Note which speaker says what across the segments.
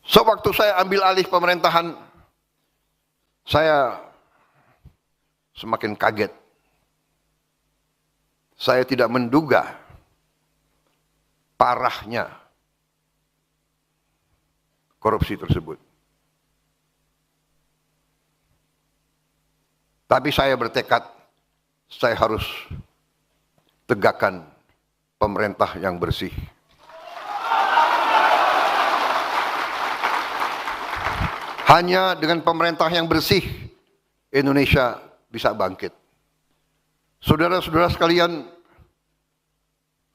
Speaker 1: Sewaktu saya ambil alih pemerintahan, saya semakin kaget. Saya tidak menduga parahnya korupsi tersebut. Tapi saya bertekad, saya harus tegakkan pemerintah yang bersih. Hanya dengan pemerintah yang bersih, Indonesia bisa bangkit. Saudara-saudara sekalian,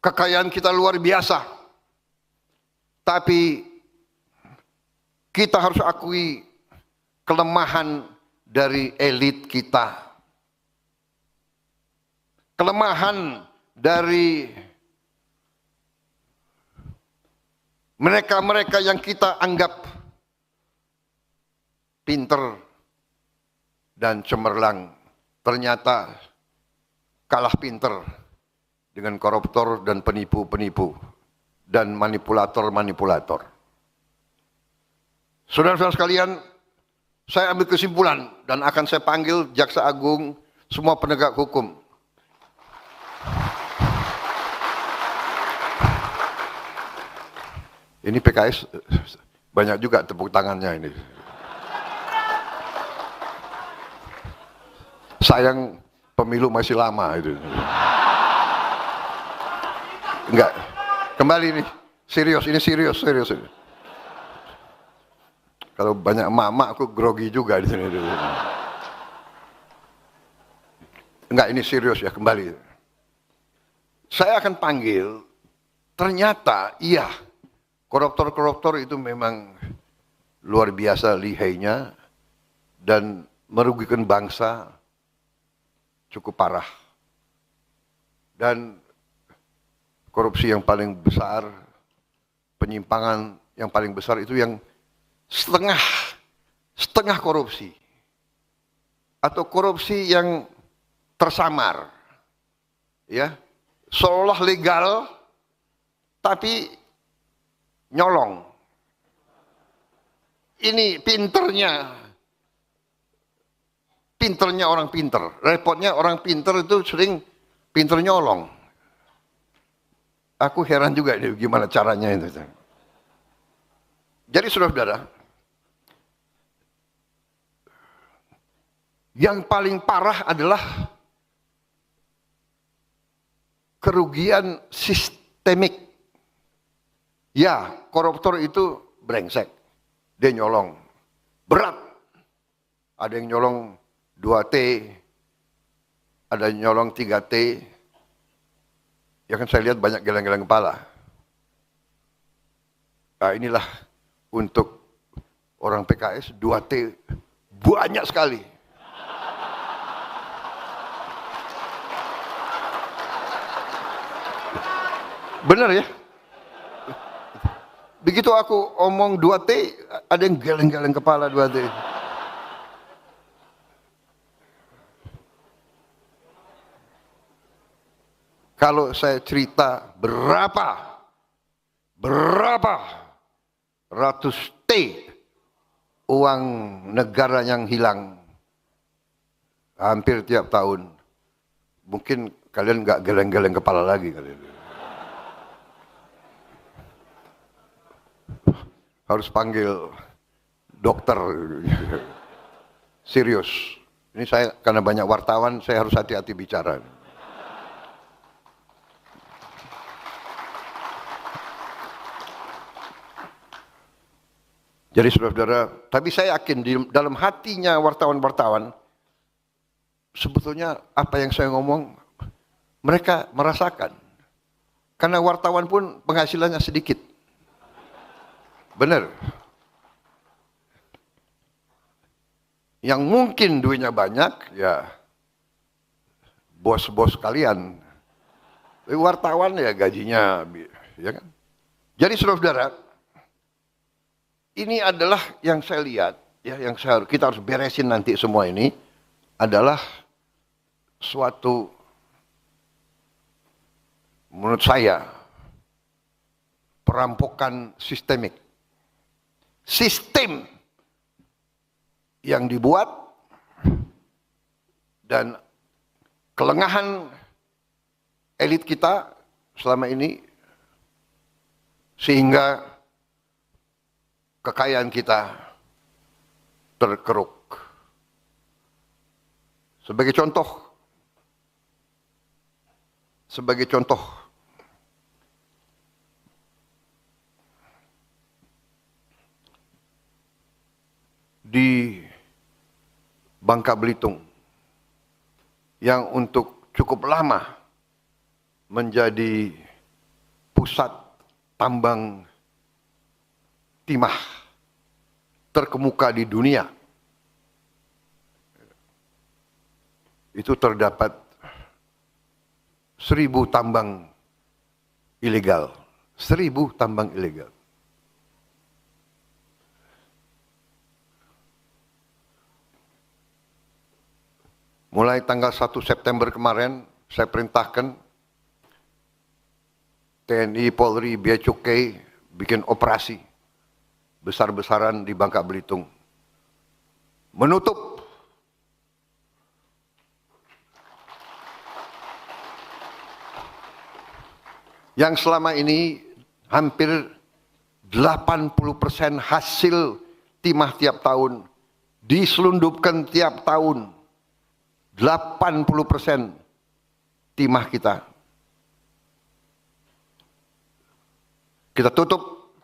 Speaker 1: kekayaan kita luar biasa. Tapi kita harus akui kelemahan dari elit kita. Kelemahan dari mereka-mereka yang kita anggap pinter dan cemerlang, ternyata kalah pinter dengan koruptor dan penipu-penipu dan manipulator-manipulator. Saudara-saudara sekalian, saya ambil kesimpulan dan akan saya panggil Jaksa Agung, semua penegak hukum. Ini PKS banyak juga tepuk tangannya ini. Sayang pemilu masih lama itu. Enggak. Kembali nih. Serius, ini serius. Kalau banyak emak-emak aku grogi juga di sini. Enggak, ini serius ya, kembali. Saya akan panggil, ternyata iya, koruptor-koruptor itu memang luar biasa lihainya dan merugikan bangsa cukup parah. Dan korupsi yang paling besar, penyimpangan yang paling besar itu yang setengah korupsi. Atau korupsi yang tersamar. Ya, seolah legal tapi nyolong. Ini pinternya orang pinter. Repotnya orang pinter itu sering pinter nyolong. Aku heran juga ini gimana caranya itu. Jadi saudara-saudara, yang paling parah adalah kerugian sistemik. Ya, koruptor itu brengsek. Dia nyolong. Berat. Ada yang nyolong 2T, ada yang nyolong 3T. Ya kan saya lihat banyak geleng-geleng kepala. Nah inilah untuk orang PKS 2T banyak sekali. Benar ya? Begitu aku omong 2T, ada yang geleng-geleng kepala 2T. Kalau saya cerita berapa ratus T uang negara yang hilang hampir tiap tahun, mungkin kalian nggak geleng-geleng kepala lagi kalian. Harus panggil dokter. Serius. Ini saya karena banyak wartawan, saya harus hati-hati bicara. Jadi saudara-saudara, tapi saya yakin di dalam hatinya wartawan-wartawan, sebetulnya apa yang saya ngomong, mereka merasakan. Karena wartawan pun penghasilannya sedikit. Benar. Yang mungkin duitnya banyak, ya bos-bos kalian. Tapi wartawan ya gajinya, ya kan? Jadi saudara-saudara, ini adalah yang saya lihat, ya, yang kita harus beresin nanti semua ini adalah suatu, menurut saya, perampokan sistemik. sistem yang dibuat dan kelengahan elit kita selama ini sehingga kekayaan kita terkeruk. Sebagai contoh, di Bangka Belitung yang untuk cukup lama menjadi pusat tambang timah terkemuka di dunia, itu terdapat 1.000 tambang ilegal. 1.000 tambang ilegal. Mulai tanggal 1 September kemarin, saya perintahkan TNI, Polri, Bea Cukai bikin operasi besar-besaran di Bangka Belitung. Menutup yang selama ini hampir 80% hasil timah tiap tahun diselundupkan tiap tahun. 80% timah kita tutup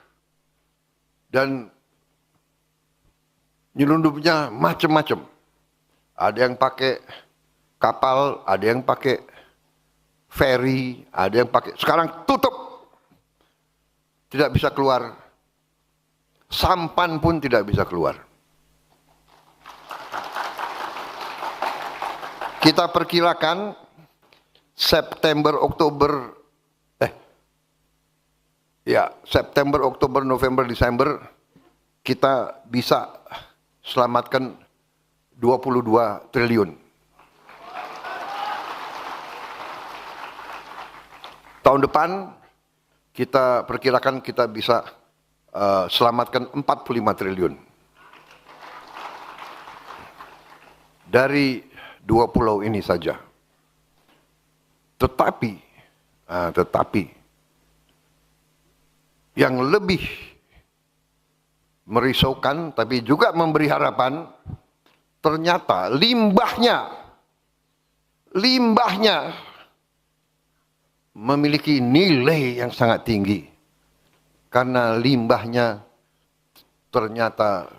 Speaker 1: dan nyelundupnya macam-macam. Ada yang pakai kapal, ada yang pakai ferry, ada yang pakai. Sekarang tutup, tidak bisa keluar. Sampan pun tidak bisa keluar. Kita perkirakan September, Oktober, November, Desember kita bisa selamatkan 22 triliun. Tahun depan kita perkirakan kita bisa selamatkan 45 triliun. Dari 2 pulau ini saja. Tetapi yang lebih merisaukan tapi juga memberi harapan, ternyata limbahnya memiliki nilai yang sangat tinggi. Karena limbahnya ternyata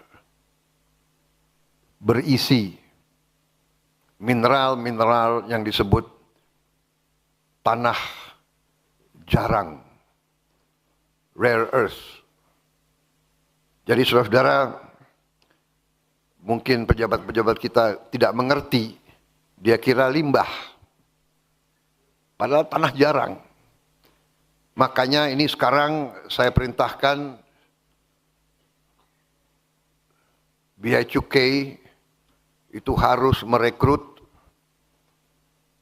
Speaker 1: berisi mineral-mineral yang disebut tanah jarang, rare earth. Jadi saudara-saudara, mungkin pejabat-pejabat kita tidak mengerti, dia kira limbah, padahal tanah jarang. Makanya ini sekarang saya perintahkan Bea Cukai itu harus merekrut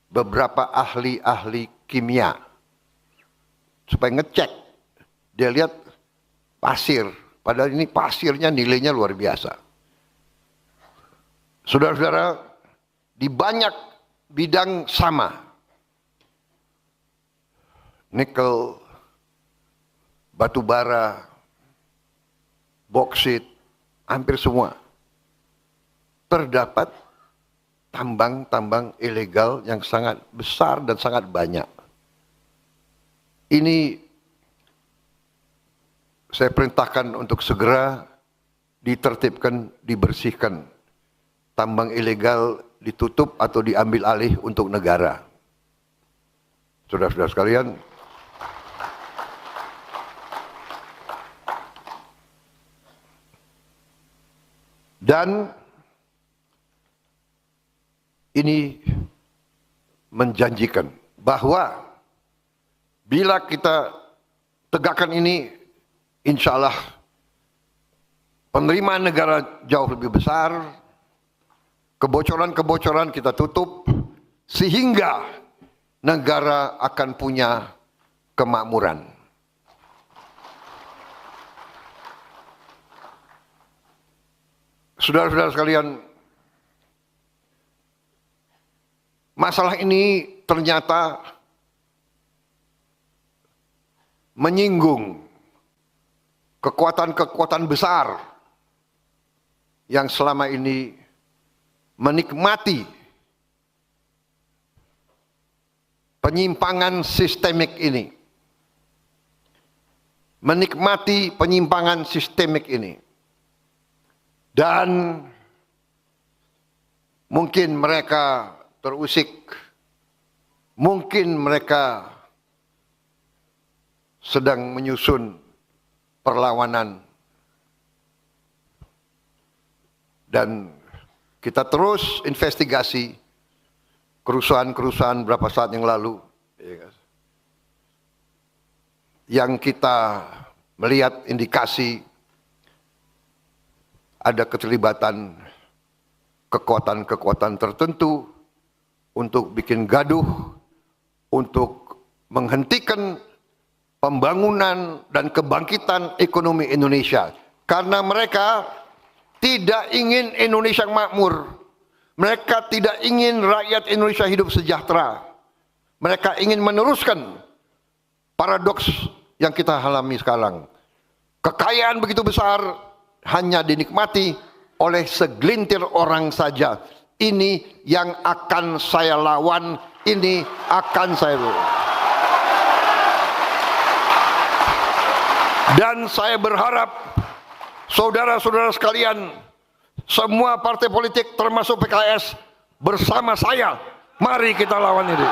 Speaker 1: beberapa ahli-ahli kimia supaya ngecek. Dia lihat pasir, padahal ini pasirnya nilainya luar biasa. Saudara-saudara, di banyak bidang sama, nikel, batu bara, boksit, hampir semua terdapat tambang-tambang ilegal yang sangat besar dan sangat banyak. Ini saya perintahkan untuk segera ditertibkan, dibersihkan. Tambang ilegal ditutup atau diambil alih untuk negara. Saudara-saudara sekalian, dan ini menjanjikan bahwa bila kita tegakkan ini, insya Allah penerimaan negara jauh lebih besar, kebocoran-kebocoran kita tutup, sehingga negara akan punya kemakmuran. Saudara-saudara sekalian, masalah ini ternyata menyinggung kekuatan-kekuatan besar yang selama ini menikmati penyimpangan sistemik ini. Menikmati penyimpangan sistemik ini. Dan mungkin mereka terusik, mungkin mereka sedang menyusun perlawanan. Dan kita terus investigasi kerusuhan-kerusuhan berapa saat yang lalu, yang kita melihat indikasi ada keterlibatan kekuatan-kekuatan tertentu untuk bikin gaduh, untuk menghentikan pembangunan dan kebangkitan ekonomi Indonesia. Karena mereka tidak ingin Indonesia makmur. Mereka tidak ingin rakyat Indonesia hidup sejahtera. Mereka ingin meneruskan paradoks yang kita alami sekarang. Kekayaan begitu besar hanya dinikmati oleh segelintir orang saja. Ini yang akan saya lawan, ini akan saya lawan. Dan saya berharap saudara-saudara sekalian, semua partai politik termasuk PKS bersama saya, mari kita lawan ini.